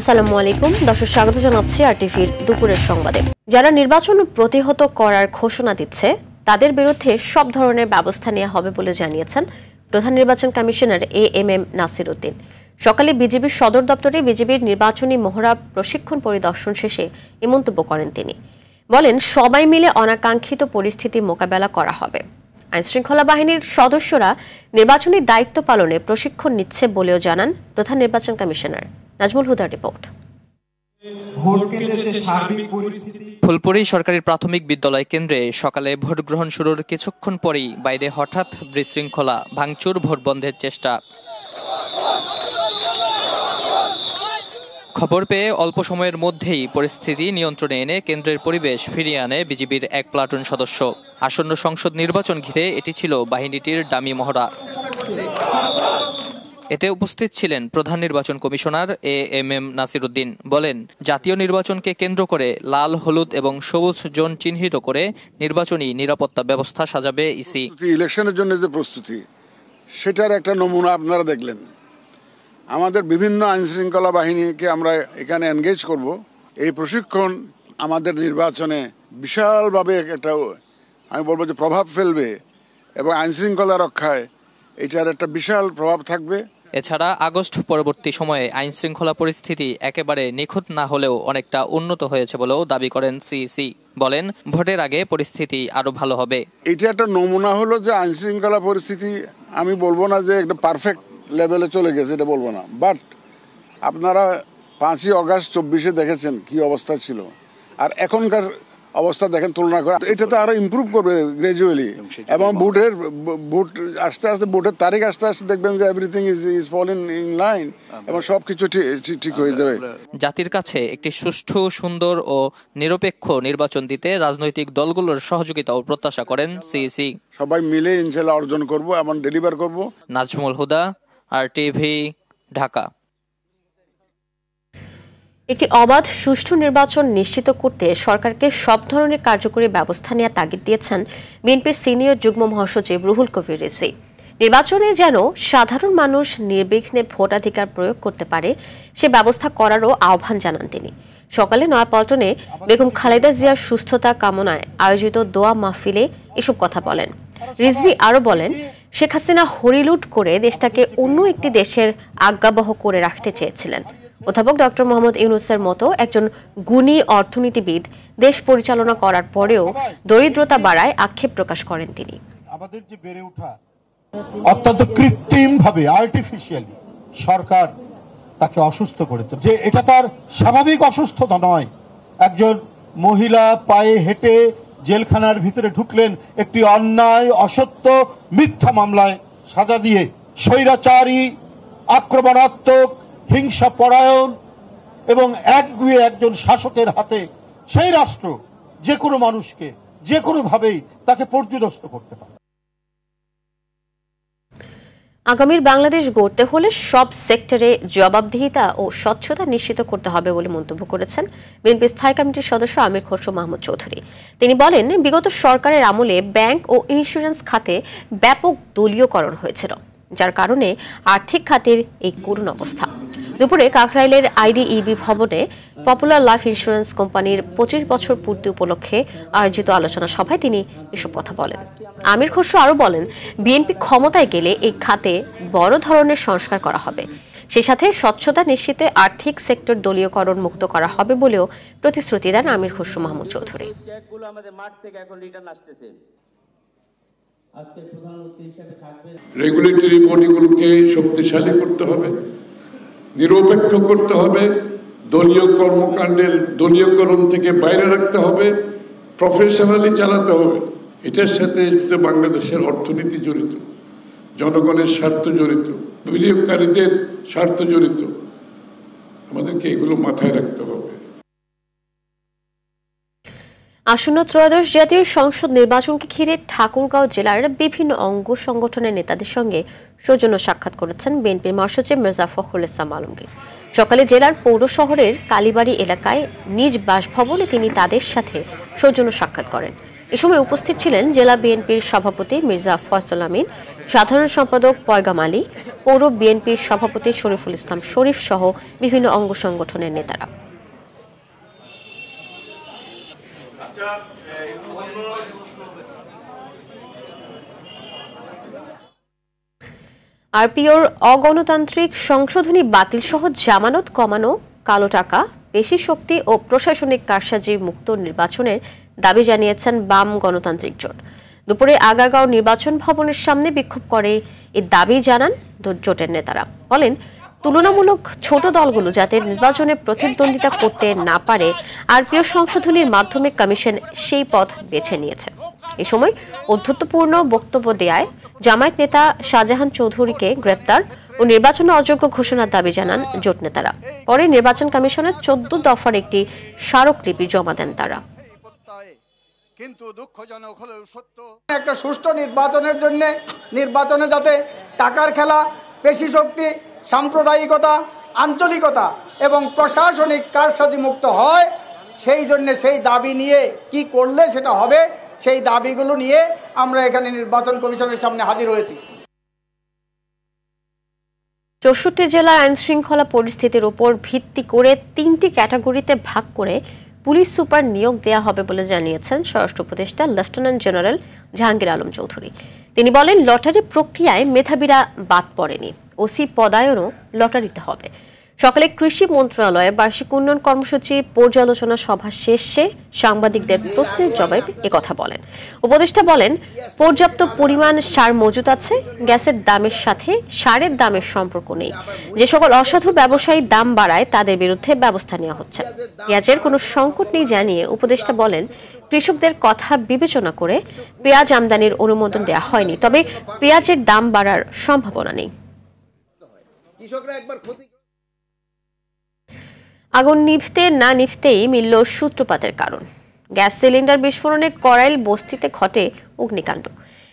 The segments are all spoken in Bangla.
আসসালামু আলাইকুম দর্শক, স্বাগত জানাচ্ছি আরটিভির দুপুরের সংবাদে। যারা নির্বাচন প্রতিহত করার ঘোষণা দিচ্ছে তাদের বিরুদ্ধে সব ধরনের ব্যবস্থা নেওয়া হবে বলে জানিয়েছেন প্রধান নির্বাচন কমিশনার এএমএম নাসির উদ্দিন। সকালে বিজেপির সদর দপ্তরে বিজেপির নির্বাচনী মহড়া প্রশিক্ষণ পরিদর্শন শেষে এই মন্তব্য করেন তিনি। বলেন, সবাই মিলে অনাকাঙ্ক্ষিত পরিস্থিতি মোকাবেলা করা হবে। আইনশৃঙ্খলা বাহিনীর সদস্যরা নির্বাচনী দায়িত্ব পালনে প্রশিক্ষণ নিচ্ছে বলেও জানান প্রধান নির্বাচন কমিশনার। নাজমুল হুদার রিপোর্ট। ফুলপুরি সরকারি প্রাথমিক বিদ্যালয় কেন্দ্রে সকালে ভোট গ্রহণ শুরুর কিছুক্ষণ পরেই বাইরে হঠাৎ বিশৃঙ্খলা, ভাঙচুর, ভোট বন্ধের চেষ্টা। খবর পেয়ে অল্প সময়ের মধ্যেই পরিস্থিতি নিয়ন্ত্রণে এনে কেন্দ্রের পরিবেশ ফিরিয়ে আনে বিজিবির এক প্লাটুন সদস্য। আসন্ন সংসদ নির্বাচন ঘিরে এটি ছিল বাহিনীটির ডামি মহড়া। এতে উপস্থিত ছিলেন প্রধান নির্বাচন কমিশনার এএমএম নাসির উদ্দিন। বলেন, জাতীয় নির্বাচনকে কেন্দ্র করে লাল, হলুদ এবং সবুজ জোন চিহ্নিত করে নির্বাচনী নিরাপত্তা ব্যবস্থা সাজাবে ইসি। ইলেকশনের জন্য যে প্রস্তুতি, সেটার একটা নমুনা আপনারা দেখলেন। আমাদের বিভিন্ন আইন শৃঙ্খলা বাহিনীকে আমরা এখানে এনগেজ করব। এই প্রশিক্ষণ আমাদের নির্বাচনে বিশালভাবে একটা, আমি বলবো যে, প্রভাব ফেলবে এবং আইন শৃঙ্খলা রক্ষায় এটার একটা বিশাল প্রভাব থাকবে। এছাড়া আগস্ট পরবর্তী সময়ে আইন শৃঙ্খলা পরিস্থিতি একেবারে নিখুঁত না হলেও অনেকটা উন্নত হয়েছে বলেও দাবি করেন সিইসি। বলেন, ভোটের আগে পরিস্থিতি আরো ভালো হবে। এটা একটা নমুনা হলো যে আইন শৃঙ্খলা পরিস্থিতি, আমি বলবো না যে একটা পারফেক্ট লেভেলে চলে গেছে, এটা বলবো না, বাট আপনারা 5ই আগস্ট 24-এ দেখেছেন কি অবস্থা ছিল, আর এখনকার অবস্থা দেখেন, তুলনা করে এটা তো আরো ইমপ্রুভ করবে গ্রাজুয়ালি। এবং ভোট আস্তে আস্তে, ভোটের তারিখ আস্তে আস্তে দেখবেন যে everything is falling in line এবং সবকিছু ঠিক হয়ে যাবে। জাতির কাছে একটি সুষ্ঠু, সুন্দর ও নিরপেক্ষ নির্বাচন দিতে রাজনৈতিক দলগুলোর সহযোগিতাও প্রত্যাশা করেন সিইসি। সবাই মিলে ইনশাআল্লাহ অর্জন করব এবং ডেলিভার করব। নাজমুল হুদা, আরটিভি, ঢাকা। একটি অবাধ সুষ্ঠু নির্বাচন নিশ্চিত করতে সরকারকে সব ধরনের কার্যকরী ব্যবস্থা নেওয়ার তাগিদ দিয়েছেন বিএনপির সিনিয়র যুগ্ম মহাসচিব রুহুল কবির রিজভী। নির্বাচনে যেন সাধারণ মানুষ নির্বিঘ্নে ভোটাধিকার প্রয়োগ করতে পারে সে ব্যবস্থা করারও আহ্বান জানান তিনি। সকালে নয়াপল্টনে বেগম খালেদা জিয়ার সুস্থতা কামনায় আয়োজিত দোয়া মাহফিলে এসব কথা বলেন রিজভী। আরও বলেন, শেখ হাসিনা হরিলুট করে দেশটাকে অন্য একটি দেশের আজ্ঞাবহ করে রাখতে চেয়েছিলেন। অধ্যাপক ডক্টর মোহাম্মদ ইউনূসের মতো একজন গুণী অর্থনীতিবিদ দেশ পরিচালনা করার পরেও দরিদ্রতা বাড়ায় আক্ষেপ প্রকাশ করেন তিনি। আমাদের যে বেড়ে ওঠা অত্যন্ত কৃত্রিম ভাবে, আর্টিফিশিয়ালি সরকার তাকে অসুস্থ করেছে, যে এটা তার স্বাভাবিক অসুস্থতা নয়। একজন মহিলা পায়ে হেঁটে জেলখানার ভিতরে ঢুকলেন একটি অন্যায়, অসত্য, মিথ্যা মামলায় সাজা দিয়ে। স্বৈরাচারী, আক্রমণাত্মক, হিংসা পরায়ণ এবং একগুঁয়ে একজন শাসকের হাতে সেই রাষ্ট্র যে কোনো মানুষকে যে কোনো ভাবেই তাকে পর্যুদস্ত করতে পারে। আগামীর বাংলাদেশ গড়তে হলে সব সেক্টরে জবাবদিহিতা ও স্বচ্ছতা নিশ্চিত করতে হবে বলে মন্তব্য করেছেন বিএনপি স্থায়ী কমিটির সদস্য আমির খসরু মাহমুদ চৌধুরী। তিনি বলেন, বিগত সরকারের আমলে ব্যাংক ও ইন্স্যুরেন্স খাতে ব্যাপক দলীয়করণ হয়েছিল, যার কারণে আর্থিক খাতের এই করুণ অবস্থা। দুপুরে কাকরাইলের আইডিইবি ভবনে পপুলার লাইফ ইন্স্যুরেন্স কোম্পানির 25 বছর পূর্তি উপলক্ষে আয়োজিত আলোচনা সভায় তিনি এসব কথা বলেন। আমির খসরু আরও বলেন, বিএনপি ক্ষমতায় গেলে এই খাতে বড় ধরনের সংস্কার করা হবে, সেই সাথে স্বচ্ছতা নিশ্চিতে আর্থিক সেক্টর দলীয়করণ মুক্ত করা হবে বলেও প্রতিশ্রুতি দেন আমির খসরু মাহমুদ চৌধুরী। রেগুলেটরি বডিগুলোকে শক্তিশালী করতে হবে, নিরপেক্ষ করতে হবে, দলীয় কর্মকাণ্ডের দলীয়করণ থেকে বাইরে রাখতে হবে, প্রফেশনালি চালাতে হবে। এটার সাথে বাংলাদেশের অর্থনীতি জড়িত, জনগণের স্বার্থ জড়িত, বিনিয়োগকারীদের স্বার্থ জড়িত। আমাদেরকে এগুলো মাথায় রাখতে হবে। আসন্ন ত্রয়োদশ জাতীয় সংসদ নির্বাচনকে ঘিরে ঠাকুরগাঁও জেলার বিভিন্ন অঙ্গ সংগঠনের নেতাদের সঙ্গে সৌজন্য সাক্ষাৎ করেছেন বিএনপির মহাসচিব মির্জা ফখরুল ইসলাম আলমগীর। সকালে জেলার পৌর শহরের কালীবাড়ি এলাকায় নিজ বাসভবনে তিনি তাদের সাথে সৌজন্য সাক্ষাৎ করেন। এ সময় উপস্থিত ছিলেন জেলা বিএনপির সভাপতি মির্জা ফয়সাল আমিন, সাধারণ সম্পাদক পয়গাম আলী, পৌর বিএনপির সভাপতি শরীফুল ইসলাম শরীফ সহ বিভিন্ন অঙ্গ সংগঠনের নেতারা। আরপিওর অগণতান্ত্রিক সংশোধনী বাতিল সহ জামানত কমানো, কালো টাকা, পেশি শক্তি ও প্রশাসনিক কারসাজি মুক্ত নির্বাচনের দাবি জানিয়েছেন বাম গণতান্ত্রিক জোট। দুপুরে আগারগাঁও নির্বাচন ভবনের সামনে বিক্ষোভ করে এই দাবি জানান জোটের নেতারা। বলেন, তুলনামূলক ছোট দলগুলো যাতে নির্বাচনে প্রতিদ্বন্দ্বিতা করতে না পারে, আরপিও সংশোধনীর মাধ্যমে কমিশন সেই পথ বেছে নিয়েছে। এ সময় ঔদ্ধত্যপূর্ণ বক্তব্য দেয় জামায়াত নেতা শাহজাহান চৌধুরীকে গ্রেপ্তার ও নির্বাচনে অযোগ্য ঘোষণার দাবি জানান জোট নেতারা। পরে নির্বাচন কমিশনের 14 দফার একটি স্মারকলিপি জমা দেন তারা। কিন্তু দুঃখজনক হলেও সত্য, একটা সুষ্ঠু নির্বাচনের জন্য নির্বাচনে যাতে টাকার খেলা, পেশি শক্তি, সাম্প্রদায়িকতা, আঞ্চলিকতা এবং প্রশাসনিক কারসাজি মুক্ত হয়, সেই জন্য সেই দাবি নিয়ে কি করলে সেটা হবে, সেই দাবিগুলো নিয়ে আমরা এখানে নির্বাচন কমিশনের সামনে হাজির হয়েছি। 64 জেলার আইন শৃঙ্খলা পরিস্থিতির উপর ভিত্তি করে 3টি ক্যাটাগরিতে ভাগ করে পুলিশ সুপার নিয়োগ দেওয়া হবে বলে জানিয়েছেন স্বরাষ্ট্র উপদেষ্টা লেফটেন্যান্ট জেনারেল জাহাঙ্গীর আলম চৌধুরী। তিনি বলেন, লটারি প্রক্রিয়ায় মেধাবীরা বাদ পড়েনি, ওসি পদায়নও লটারিতে হবে। সকালে কৃষি মন্ত্রণালয়ে বার্ষিক উন্নয়ন কর্মসূচি পর্যালোচনা সভা শেষে সাংবাদিকদের প্রশ্নের জবাবে একথা বলেন। উপদেষ্টা বলেন, পর্যাপ্ত পরিমাণ সার মজুত আছে, গ্যাসের দামের সাথে সারের দামের সম্পর্ক নেই। যে সকল অসাধু ব্যবসায়ী দাম বাড়ায় তাদের বিরুদ্ধে ব্যবস্থা নেওয়া হচ্ছে। পেঁয়াজের কোনো সংকট নেই জানিয়ে উপদেষ্টা বলেন, কৃষকদের কথা বিবেচনা করে পেঁয়াজ আমদানির অনুমোদন দেওয়া হয়নি, তবে পেঁয়াজের দাম বাড়ার সম্ভাবনা নেই। আগুন নিভতে না নিভতেই মিলল সূত্রপাতের কারণ। গ্যাস সিলিন্ডার বিস্ফোরণে করাইল বস্তিতে ঘটে অগ্নিকাণ্ড।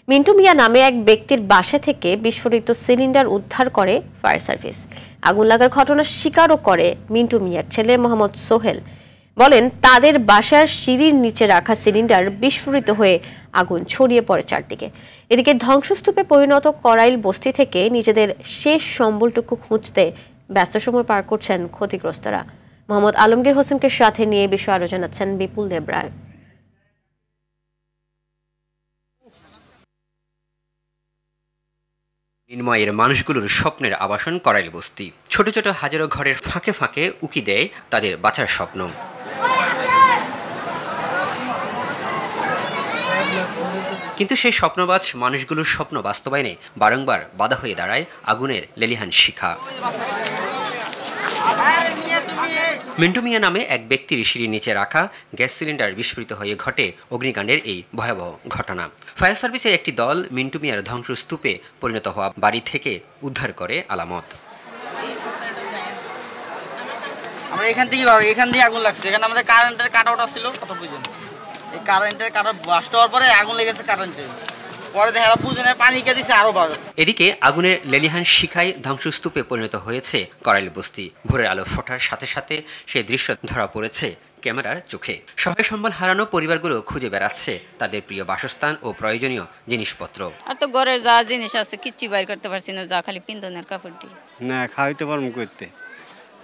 মিন্টু মিয়া নামে এক ব্যক্তির বাসা থেকে বিস্ফোরিত সিলিন্ডার উদ্ধার করে ফায়ার সার্ভিস। আগুন লাগার ঘটনার স্বীকারও করে মিন্টু মিয়ার ছেলে মোহাম্মদ সোহেল। বলেন, তাদের বাসার সিঁড়ির নিচে রাখা সিলিন্ডার বিস্ফোরিত হয়ে আগুন ছড়িয়ে পড়ে চারদিকে। এদিকে ধ্বংসস্তূপে পরিণত করাইল বস্তি থেকে নিজেদের শেষ সম্বলটুকু খুঁজতে ব্যস্ত সময় পার করছেন ক্ষতিগ্রস্তরা। মোহাম্মদ আলমগীর হোসেনকে সাথে নিয়ে বিষয় আরো জানাচ্ছেন বিপুল দেবরায়। নির্ময়ের মানুষগুলোর স্বপ্নের আবাসন করাইল বস্তি। ছোট ছোট হাজারো ঘরের ফাঁকে ফাঁকে উকি দেয় তাদের বাঁচার স্বপ্ন। কিন্তু সেই স্বপ্নবাজ মানুষগুলোর স্বপ্ন বাস্তবায়নে বারংবার বাধা হয়ে দাঁড়ায় আগুনের লেলিহান শিখা। মিন্টু মিয়া নামে এক ব্যক্তির সিঁড়ির নিচে রাখা গ্যাস সিলিন্ডার বিস্ফোরিত হয়ে ঘটে অগ্নিকাণ্ডের এই ভয়াবহ ঘটনা। ফায়ার সার্ভিসের একটি দল মিন্টু মিয়ার ধ্বংসস্তূপে পরিণত হওয়া বাড়ি থেকে উদ্ধার করে আলামত। আমরা এখান থেকে আগুন লাগছে, এখানে আমাদের কারেন্টের কাট আউট ছিল, কত বুঝেন এই কারেন্টের কাট আউট বাস্ট হওয়ার পরে আগুন লেগেছে কারেন্টের পরে দেখা বুঝেনের পানি কে দিছে আরো বড়। এদিকে আগুনের লেলিহান শিখায় ধ্বংসস্তূপে পরিণত হয়েছে করাইল বস্তি। ভোরের আলো ফোটার সাথে সাথে সেই দৃশ্য ধরা পড়েছে ক্যামেরার চোখে। সহায় সম্বল হারানো পরিবারগুলো খুঁজে বেড়াচ্ছে তাদের প্রিয় বাসস্থান ও প্রয়োজনীয় জিনিসপত্র। আর তো ঘরের যা জিনিস আছে কিচ্ছু বাইর করতে পারছি না, যা খালি পিন্দনের কাপড় দিয়ে। না খাইতে পারবো করতে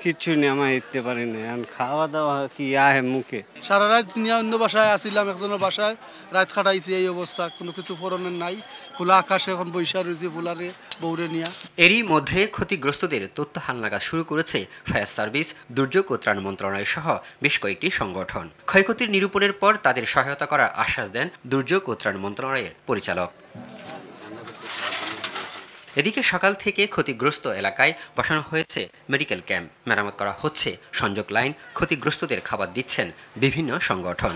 কিচ্ছু নেই, আমার দিতে পারি না, এখন খাওয়া দাওয়া কি আহে মুখে। সারা রাত নিয়ে অন্য বাসায় আসিলাম, একজনের বাসায় রাত খাটাইছি, এই অবস্থা, কোনো কিছু পরনের নাই, খোলা আকাশে এখন বৈশা রয়েছে ফুলারে বৌরে নিয়ে। এরই মধ্যে ক্ষতিগ্রস্তদের তথ্য হালনাগাদ শুরু করেছে ফায়ার সার্ভিস, দুর্যোগ ও ত্রাণ মন্ত্রণালয় সহ বেশ কয়েকটি সংগঠন। ক্ষয়ক্ষতির নিরূপণের পর তাদের সহায়তা করার আশ্বাস দেন দুর্যোগ ও ত্রাণ মন্ত্রণালয়ের পরিচালক। এদিকে সকাল থেকে ক্ষতিগ্রস্ত এলাকায় বসানো হয়েছে মেডিকেল ক্যাম্প, মেরামত করা হচ্ছে সংযোগ লাইন, ক্ষতিগ্রস্তদের খাবার দিচ্ছেন বিভিন্ন সংগঠন।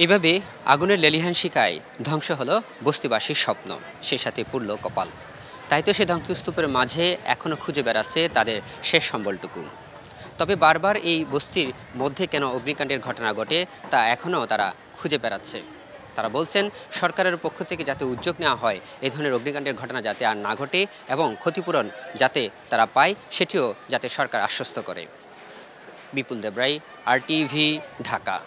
এভাবে আগুনের লেলিহান শিখায় ধ্বংস হলো বস্তিবাসীর স্বপ্ন, সে সাথে পুড়ল কপাল। তাই তো সে ধ্বংসস্তূপের মাঝে এখনও খুঁজে বেড়াচ্ছে তাদের শেষ সম্বলটুকু। তবে বারবার এই বস্তির মধ্যে কেন অগ্নিকাণ্ডের ঘটনা ঘটে তা এখনও তারা খুঁজে বেড়াচ্ছে। তারা বলছেন, সরকারের পক্ষ থেকে যাতে উদ্যোগ নেওয়া হয় এ ধরনের অগ্নিকাণ্ডের ঘটনা যাতে আর না ঘটে এবং ক্ষতিপূরণ যাতে তারা পায় সেটিও যাতে সরকার আশ্বস্ত করে। বিপুল দেবরাই, RTV, ঢাকা।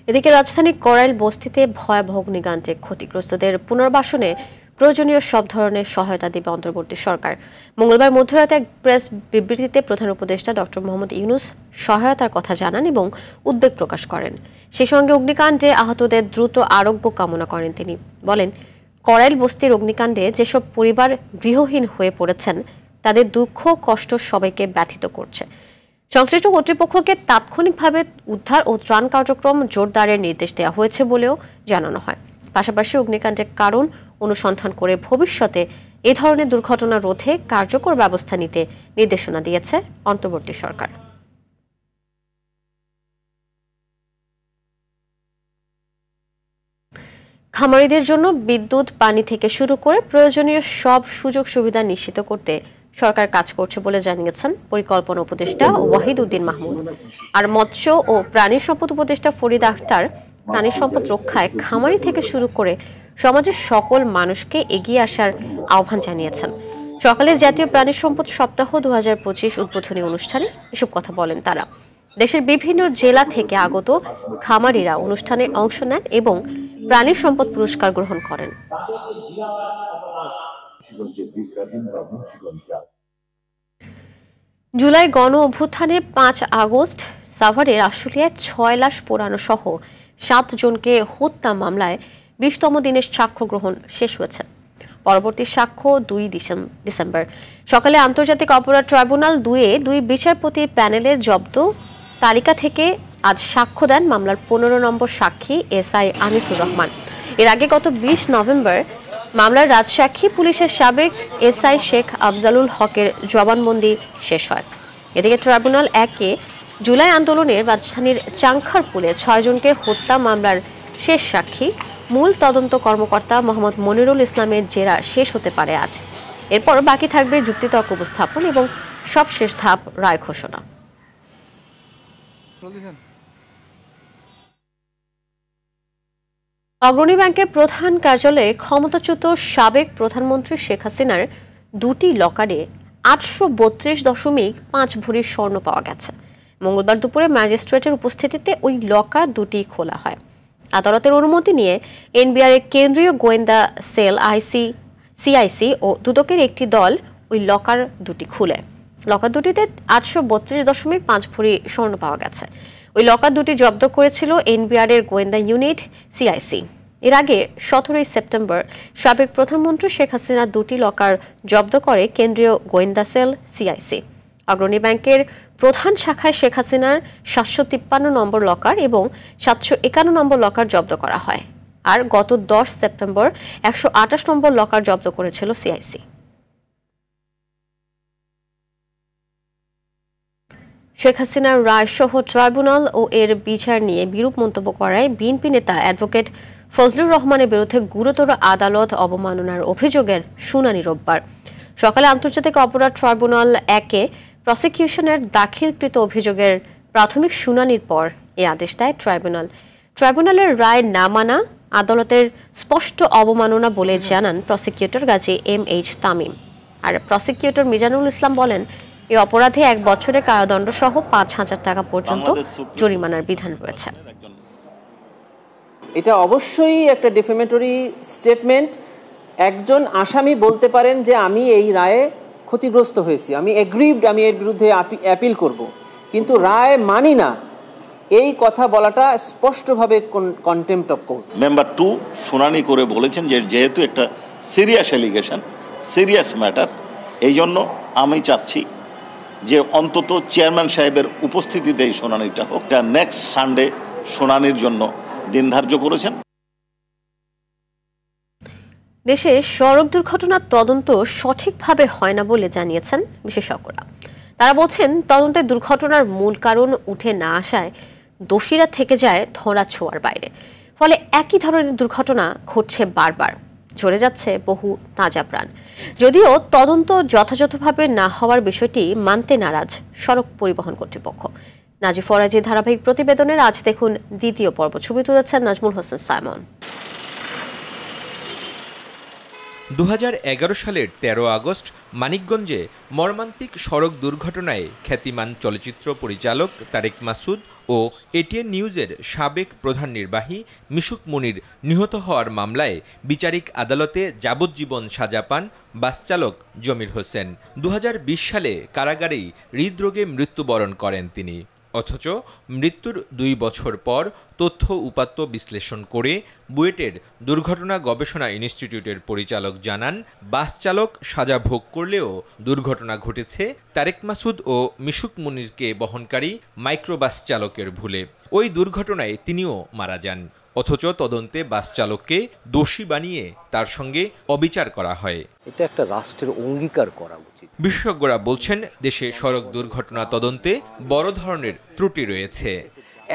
এদিকে রাজধানীর করাইল বস্তিতে ভয়াবহ অগ্নিকাণ্ডে ক্ষতিগ্রস্তদের পুনর্বাসনে প্রয়োজনীয় সব ধরনের সহায়তা দেবে অন্তর্বর্তী সরকার। মঙ্গলবার মধ্যরাতে এক প্রেস বিবৃতিতে প্রধান উপদেষ্টা ডক্টর মোহাম্মদ ইউনূস সহায়তার কথা জানান এবং উদ্বেগ প্রকাশ করেন। সেই সঙ্গে অগ্নিকাণ্ডে আহতদের দ্রুত আরোগ্য কামনা করেন তিনি। বলেন, করাইল বস্তির অগ্নিকাণ্ডে যেসব পরিবার গৃহহীন হয়ে পড়েছেন তাদের দুঃখ কষ্ট সবাইকে ব্যথিত করছে। সংশ্লিষ্ট কর্তৃপক্ষকে তাৎক্ষণিকভাবে উদ্ধার ও ত্রাণ কার্যক্রম জোরদারের নির্দেশ দেওয়া হয়েছে বলেও জানানো হয়। পাশাপাশি অগ্নিকাণ্ডের কারণ অনুসন্ধান করে ভবিষ্যতে এ ধরনের দুর্ঘটনা রোধে কার্যকর ব্যবস্থা নিতে নির্দেশনা দিয়েছে অন্তর্বর্তী সরকার। খামারিদের জন্য বিদ্যুৎ, পানি থেকে শুরু করে প্রয়োজনীয় সব সুযোগ সুবিধা নিশ্চিত করতে সরকার কাজ করছে বলে জানিয়েছেন পরিকল্পনা উপদেষ্টা ওয়াহিদ উদ্দিন মাহমুদ। আর মৎস্য ও প্রাণী সম্পদ উপদেষ্টা ফরিদ আখতার প্রাণী সম্পদ রক্ষায় খামারি থেকে শুরু করে সমাজের সকল মানুষকে এগিয়ে আসার আহ্বান জানিয়েছেন। সকালে জাতীয় প্রাণী সম্পদ সপ্তাহ 2025 উদ্বোধনী অনুষ্ঠানে এসব কথা বলেন তারা। দেশের বিভিন্ন জেলা থেকে আগত খামারিরা অনুষ্ঠানে অংশ নেন এবং প্রাণী সম্পদ পুরস্কার গ্রহণ করেন। জুলাই গণ অভ্যুত্থানে 5 আগস্ট সাভারের আশুলিয়ায় 6 লাশ পোড়ানো সহ 7 জনকে হত্যা মামলায় 20তম দিনের সাক্ষ্য গ্রহণ শেষ হয়েছে। পরবর্তী সাক্ষ্য 2 ডিসেম্বর সকালে আন্তর্জাতিক অপরাধ ট্রাইব্যুনাল 2-এ 2 বিচারপতি প্যানেলের জব্দ তালিকা থেকে আজ সাক্ষ্য দেন মামলার 15 নম্বর সাক্ষী এসআই আনিসুর রহমান। এর আগে গত 20 নভেম্বর মামলার রাজসাক্ষী পুলিশের সাবেক এসআই শেখ আফজালুল হকের জবানবন্দি শেষ হয়। এদিকে ট্রাইব্যুনাল 1-এ জুলাই আন্দোলনের রাজধানীর চাংখারপুলে 6 জনকে হত্যা মামলার শেষ সাক্ষী মূল তদন্ত কর্মকর্তা মোহাম্মদ মনিরুল ইসলামের জেরা শেষ হতে পারে আজ। এরপর বাকি থাকবে যুক্তিতর্ক উপস্থাপন এবং সবশেষ ধাপ রায় ঘোষণা। অগ্রণী ব্যাংকের প্রধান কার্যালয়ে ক্ষমতাচ্যুত সাবেক প্রধানমন্ত্রী শেখ হাসিনার 2টি লকারে 832.5 ভরি স্বর্ণ পাওয়া গেছে। মঙ্গলবার দুপুরে ম্যাজিস্ট্রেটের উপস্থিতিতে ওই লকার 2টি খোলা হয়। আদালতের অনুমতি নিয়ে এনবিআর এর কেন্দ্রীয় গোয়েন্দা সেল সিআইসি ও দুদকের একটি দল ওই লকার 2টি খুলে। লকার 2টিতে 832.5 ভরি স্বর্ণ পাওয়া গেছে। ওই লকার 2টি জব্দ করেছিল এনবিআর এর গোয়েন্দা ইউনিট সিআইসি। এর আগে 17 সেপ্টেম্বর সাবেক প্রধানমন্ত্রী শেখ হাসিনা 2টি লকার জব্দ করে কেন্দ্রীয় গোয়েন্দা সেল সিআইসি। অগ্রণী ব্যাংকের প্রধান শাখায় শেখ হাসিনার 753 নম্বর লকার এবং 751 নম্বর লকার জব্দ করা হয়। আর গত 10 সেপ্টেম্বর 128 নম্বর লকার জব্দ করেছিল সিআইসি। শেখ হাসিনার রায়সহ ট্রাইব্যুনাল ও এর বিচার নিয়ে বিরূপ মন্তব্য করায় বিএনপি নেতা অ্যাডভোকেট ফজলুর রহমানের বিরুদ্ধে গুরুতর আদালত অবমাননার অভিযোগের শুনানি রোববার সকালে আন্তর্জাতিক অপরাধ ট্রাইব্যুনাল 1-এ প্রসিকিউশনের দাখিলকৃত অভিযোগের প্রাথমিক শুনানির পর এই আদেশ দেয় ট্রাইব্যুনাল। ট্রাইব্যুনালের রায় না মানা আদালতের স্পষ্ট অবমাননা বলে জানান প্রসিকিউটর গাজী MH তামিম। আর প্রসিকিউটর মিজানুল ইসলাম বলেন, এই অপরাধে 1 বছরের কারাদণ্ড সহ 5,000 টাকা পর্যন্ত জরিমানার বিধান রয়েছে। এটা অবশ্যই একটা ডিফেমেটরি স্টেটমেন্ট। একজন আসামি বলতে পারেন যে আমি এই রায়ে ক্ষতিগ্রস্ত হয়েছি, আমি এগ্রিভড, আমি এর বিরুদ্ধে অ্যাপিল করব, কিন্তু রায় মানি না, এই কথা বলাটা স্পষ্টভাবে কন্টেম্প্ট অফ কোর্ট। মেম্বার 2 শুনানি করে বলেছেন যে যেহেতু একটা সিরিয়াস এলিগেশন, সিরিয়াস ম্যাটার, এই জন্য আমি চাচ্ছি যে অন্তত চেয়ারম্যান সাহেবের উপস্থিতিতে এই শুনানিটা হোক। নেক্সট সানডে শুনানির জন্য দিন ধার্য করেছেন। দেশে সড়ক দুর্ঘটনার তদন্ত সঠিকভাবে হয় না বলে জানিয়েছেন বিশেষজ্ঞরা। তারা বলছেন, তদন্তে দুর্ঘটনার মূল কারণ উঠে না আসায় দোষীরা থেকে যায় ধরা ছোঁয়ার বাইরে। ফলে একই ধরনের দুর্ঘটনা ঘটছে বারবার, ঝরে যাচ্ছে বহু তাজা প্রাণ। যদিও তদন্ত যথাযথভাবে না হওয়ার বিষয়টি মানতে নারাজ সড়ক পরিবহন কর্তৃপক্ষ। নাজিফ ফরাজির ধারাবাহিক প্রতিবেদনের আজ দেখুন দ্বিতীয় পর্ব। ছবি তুলেছেন নাজমুল হোসেন সাইমন। 2011 সালের 13 আগস্ট মানিকগঞ্জে মর্মান্তিক সড়ক দুর্ঘটনায় খ্যাতিমান চলচ্চিত্র পরিচালক তারেক মাসুদ ও এটিএন নিউজের সাবেক প্রধান নির্বাহী মিশুক মুনির নিহত হওয়ার মামলায় বিচারিক আদালতে যাবজ্জীবন সাজা পান বাসচালক জমির হোসেন। 2020 সালে কারাগারেই হৃদরোগে মৃত্যুবরণ করেন তিনি। অথচ মৃত্যুর 2 বছর পর তথ্য উপাত্ত বিশ্লেষণ করে বুয়েটের দুর্ঘটনা গবেষণা ইনস্টিটিউটের পরিচালক জানান, বাস চালক সাজা ভোগ করলেও দুর্ঘটনা ঘটেছে তারেক মাসুদ ও মিশুক মুনিরকে বহনকারী মাইক্রোবাস চালকের ভুলে। ওই দুর্ঘটনায় তিনিও মারা যান। অথচ তদন্তে বাস চালককে দোষী বানিয়ে তার সঙ্গে অবিচার করা হয়। এটা একটা রাষ্ট্রের অঙ্গীকার করা উচিত। বিশেষজ্ঞরা বলছেন, দেশে সড়ক দুর্ঘটনা তদন্তে বড় ধরনের ত্রুটি রয়েছে।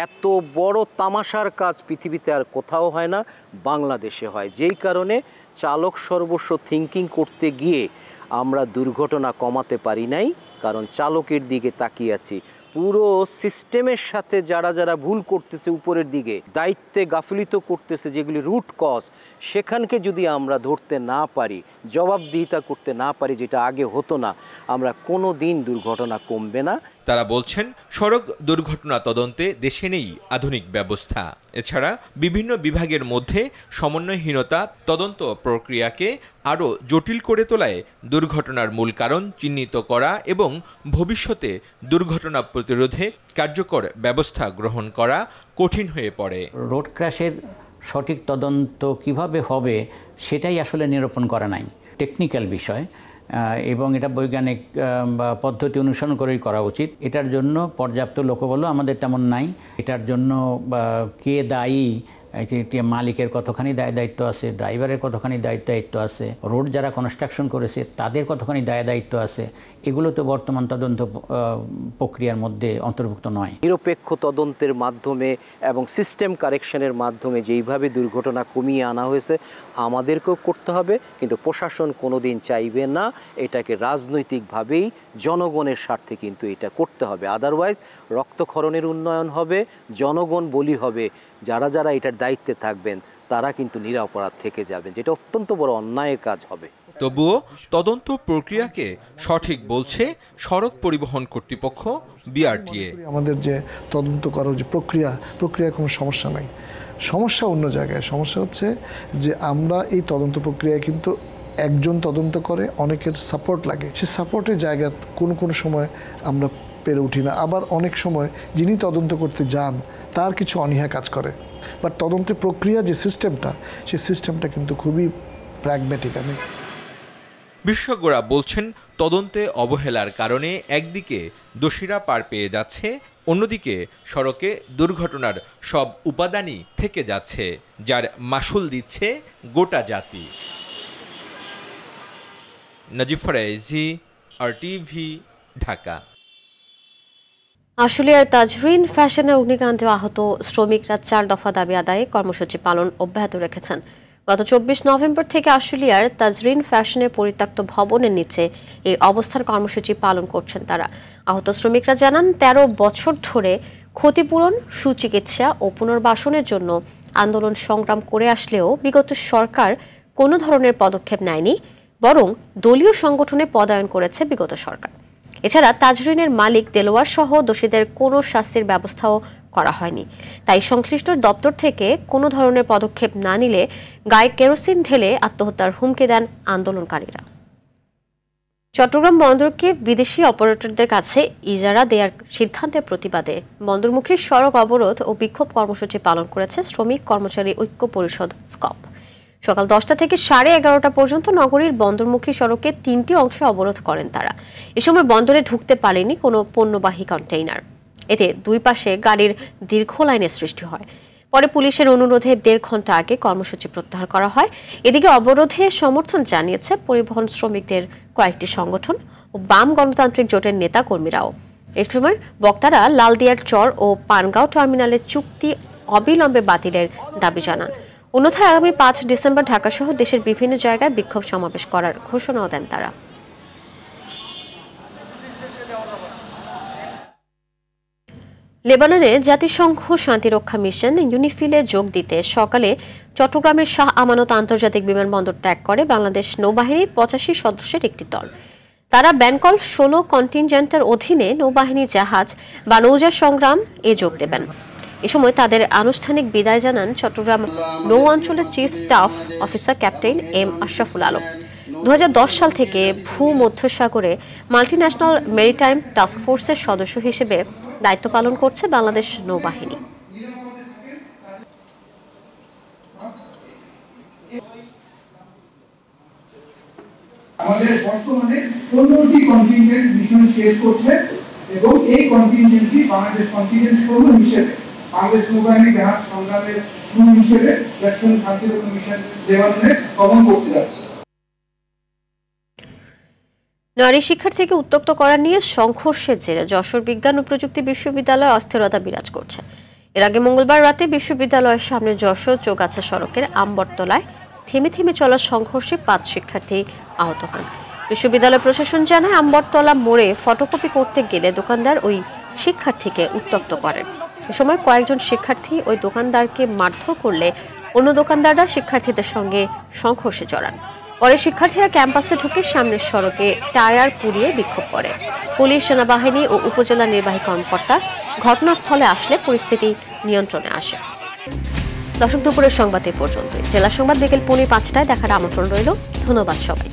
এত বড় তামাশার কাজ পৃথিবীতে আর কোথাও হয় না, বাংলাদেশে হয়। যেই কারণে চালক সর্বস্ব থিঙ্কিং করতে গিয়ে আমরা দুর্ঘটনা কমাতে পারি নাই, কারণ চালকের দিকে তাকিয়ে আছি। পুরো সিস্টেমের সাথে যারা যারা ভুল করতেছে, উপরের দিকে দায়িত্বে গাফিলিত করতেছে, যেগুলি রুট কজ, সেখানকে যদি আমরা ধরতে না পারি, জবাবদিহিতা করতে না পারি, যেটা আগে হতো না, আমরা কোনো দিন দুর্ঘটনা কমবে না। তারা বলছেন, সড়ক দুর্ঘটনা তদন্তে দেশে নেই আধুনিক ব্যবস্থা। এছাড়া বিভিন্ন বিভাগের মধ্যে সমন্বয়হীনতা তদন্ত প্রক্রিয়াকে আরও জটিল করে তোলায় দুর্ঘটনার মূল কারণ চিহ্নিত করা এবং ভবিষ্যতে দুর্ঘটনা প্রতিরোধে কার্যকর ব্যবস্থা গ্রহণ করা কঠিন হয়ে পড়ে। রোড ক্র্যাশের সঠিক তদন্ত কিভাবে হবে সেটাই আসলে নিরূপণ করা নাই, টেকনিক্যাল বিষয়, এবং এটা বৈজ্ঞানিক পদ্ধতি অনুসরণ করেই করা উচিত। এটার জন্য পর্যাপ্ত লোকবলও আমাদের তেমন নাই। এটার জন্য কে দায়ী, মালিকের কতখানি দায়িত্ব আছে, ড্রাইভারের কতখানি দায়িত্ব আছে, রোড যারা কনস্ট্রাকশন করেছে তাদের কতখানি দায়িত্ব আছে, এগুলো তো বর্তমান তদন্ত প্রক্রিয়ার মধ্যে অন্তর্ভুক্ত নয়। নিরপেক্ষ তদন্তের মাধ্যমে এবং সিস্টেম কারেকশনের মাধ্যমে যেইভাবে দুর্ঘটনা কমিয়ে আনা হয়েছে আমাদেরকেও করতে হবে, কিন্তু প্রশাসন কোনোদিন চাইবে না এটাকে রাজনৈতিকভাবেই জনগণের স্বার্থে কিন্তু এটা করতে হবে। আদারওয়াইজ রক্তক্ষরণের উন্নয়ন হবে, জনগণ বলি হবে, যারা যারা এটার দায়িত্বে থাকবেন তারা কিন্তু নিরপরাধ থেকে যাবেন, যেটা অত্যন্ত বড় অন্যায়ের কাজ হবে। তবুও তদন্ত প্রক্রিয়াকে সঠিক বলছে সড়ক পরিবহন কর্তৃপক্ষ বিআরটিএ। আমাদের যে তদন্ত করার যে প্রক্রিয়ায় কোনো সমস্যা নাই, সমস্যা অন্য জায়গায়। সমস্যা হচ্ছে যে আমরা এই তদন্ত প্রক্রিয়ায় কিন্তু একজন তদন্ত করে, অনেকের সাপোর্ট লাগে, সে সাপোর্টের জায়গা কোনো সময় আমরা পেরে উঠি না। আবার অনেক সময় যিনি তদন্ত করতে যান তার কিছু অনীহা কাজ করে। বাট তদন্তের প্রক্রিয়া যে সিস্টেমটা, সেই সিস্টেমটা কিন্তু খুবই প্র্যাগম্যাটিক। বিশেষজ্ঞরা বলছেন, তদন্তে অবহেলার কারণে একদিকে দোষীরা পার পেয়ে যাচ্ছে, অন্যদিকে সড়কে দুর্ঘটনার সব উপাদানই থেকে যাচ্ছে, যার মাসুল দিচ্ছে গোটা জাতি। নাজিব ফরাইজি, RTV, ঢাকা। আশুলিয়ার তাজরিন ফ্যাশনে অগ্নিকাণ্ডে আহত শ্রমিকরা 4 দফা দাবি আদায়ে কর্মসূচি পালন অব্যাহত রেখেছেন। গত 24 নভেম্বর থেকে আশুলিয়ার তাজরিন ফ্যাশনের পরিত্যক্ত ভবনের নিচে এই অবস্থান কর্মসূচি পালন করছেন তারা। আহত শ্রমিকরা জানান, 13 বছর ধরে ক্ষতিপূরণ, সুচিকিৎসা ও পুনর্বাসনের জন্য আন্দোলন সংগ্রাম করে আসলেও বিগত সরকার কোনো ধরনের পদক্ষেপ নেয়নি, বরং দলীয় সংগঠনে পদায়ন করেছে বিগত সরকার। এছাড়া তাজরিনের মালিক দেলোয়ার সহ দোষীদের কোনো শাস্তির ব্যবস্থাও করা হয়নি। তাই সংশ্লিষ্ট দপ্তর থেকে কোনো ধরনের পদক্ষেপ না নিলে গায়ে কেরোসিন ঢেলে আত্মহত্যার হুমকি দেন আন্দোলনকারীরা। চট্টগ্রাম বন্দরকে বিদেশি অপারেটরদের কাছে ইজারা দেওয়ার সিদ্ধান্তের প্রতিবাদে বন্দরমুখী সড়ক অবরোধ ও বিক্ষোভ কর্মসূচি পালন করেছে শ্রমিক কর্মচারী ঐক্য পরিষদ স্কপ। সকাল 10টা থেকে 11:30 পর্যন্ত নগরীর বন্দরমুখী সড়কে 3টি অংশে অবরোধ করেন তারা। এ সময় বন্দরে ঢুকতে পারেনি কোনো পণ্যবাহী কন্টেইনার। এতে দুই পাশে গাড়ির দীর্ঘ লাইনের সৃষ্টি হয়। পরে পুলিশের অনুরোধে 1.5 ঘন্টা আগে কর্মসূচি প্রত্যাহার করা হয়। এদিকে অবরোধে সমর্থন জানিয়েছে পরিবহন শ্রমিকদের কয়েকটি সংগঠন ও বাম গণতান্ত্রিক জোটের নেতা কর্মীরাও। এ সময় বক্তারা লালদিয়ার চর ও পানগাঁও টার্মিনালের চুক্তি অবিলম্বে বাতিলের দাবি জানান। অন্যথায় আগামী 5 ডিসেম্বর ঢাকাসহ দেশের বিভিন্ন জায়গায় বিক্ষোভ সমাবেশ করার ঘোষণাও দেন তারা। লেবাননে জাতিসংঘ শান্তিরক্ষা মিশন ইউনিফিলে যোগ দিতে সকালে চট্টগ্রামের শাহ আমানত আন্তর্জাতিক বিমানবন্দর ত্যাগ করে বাংলাদেশ নৌবাহিনীর 85 সদস্যের একটি দল। তারা ব্যানকল 16 কন্টিনজেন্টের অধীনে নৌবাহিনী জাহাজ বা নৌজা সংগ্রাম যোগ দেবেন। এ সময় তাদের আনুষ্ঠানিক বিদায় জানান চট্টগ্রাম নৌ অঞ্চলের chief staff officer captain M Ashraful Alam. 2010 সাল থেকে ভূমধ্যসাগরে মাল্টিন্যাশনাল মেরিটাইম টাস্ক ফোর্সের সদস্য হিসেবে দায়িত্ব পালন করছে বাংলাদেশ নৌবাহিনী। আমাদের বর্তমানে 15টি কন্টিনজেন্ট মিশন শেষ করছে এবং এই কন্টিনজেন্টটি বাংলাদেশ কন্টিনজেন্ট 16 হিসেবে বাংলাদেশ নৌবাহিনী জাহাজ সংগ্রামের ক্রু হিসেবে জাতিসংঘ শান্তিরক্ষা মিশন লেবাননে গমন করতে যাচ্ছে। নারী শিক্ষার্থীকে উত্ত্যক্ত করা নিয়ে সংঘর্ষের জেরে যশোর বিজ্ঞান ও প্রযুক্তি বিশ্ববিদ্যালয়ে অস্থিরতা বিরাজ করছে। এর আগে মঙ্গলবার রাতে বিশ্ববিদ্যালয়ের সামনে যশোর চৌগাছা সড়কের আম্বরতলায় থেমে থেমে চলা সংঘর্ষে 5 শিক্ষার্থী আহত হন। বিশ্ববিদ্যালয় প্রশাসন জানায় আম্বরতলা মোড়ে ফটোকপি করতে গেলে দোকানদার ওই শিক্ষার্থীকে উত্ত্যক্ত করেন। এ সময় কয়েকজন শিক্ষার্থী ওই দোকানদারকে মারধর করলে অন্য দোকানদাররা শিক্ষার্থীদের সঙ্গে সংঘর্ষে জড়ান। পরে শিক্ষার্থীরা ক্যাম্পাসে ঢুকে সামনের সড়কে টায়ার পুড়িয়ে বিক্ষোভ করে। পুলিশ, সেনাবাহিনী ও উপজেলা নির্বাহী কর্মকর্তা ঘটনাস্থলে আসলে পরিস্থিতি নিয়ন্ত্রণে আসে। দর্শক, দুপুরের সংবাদ এ পর্যন্তই। জেলা সংবাদ বিকেল 5:45টায় দেখার আমন্ত্রণ রইল। ধন্যবাদ সবাই।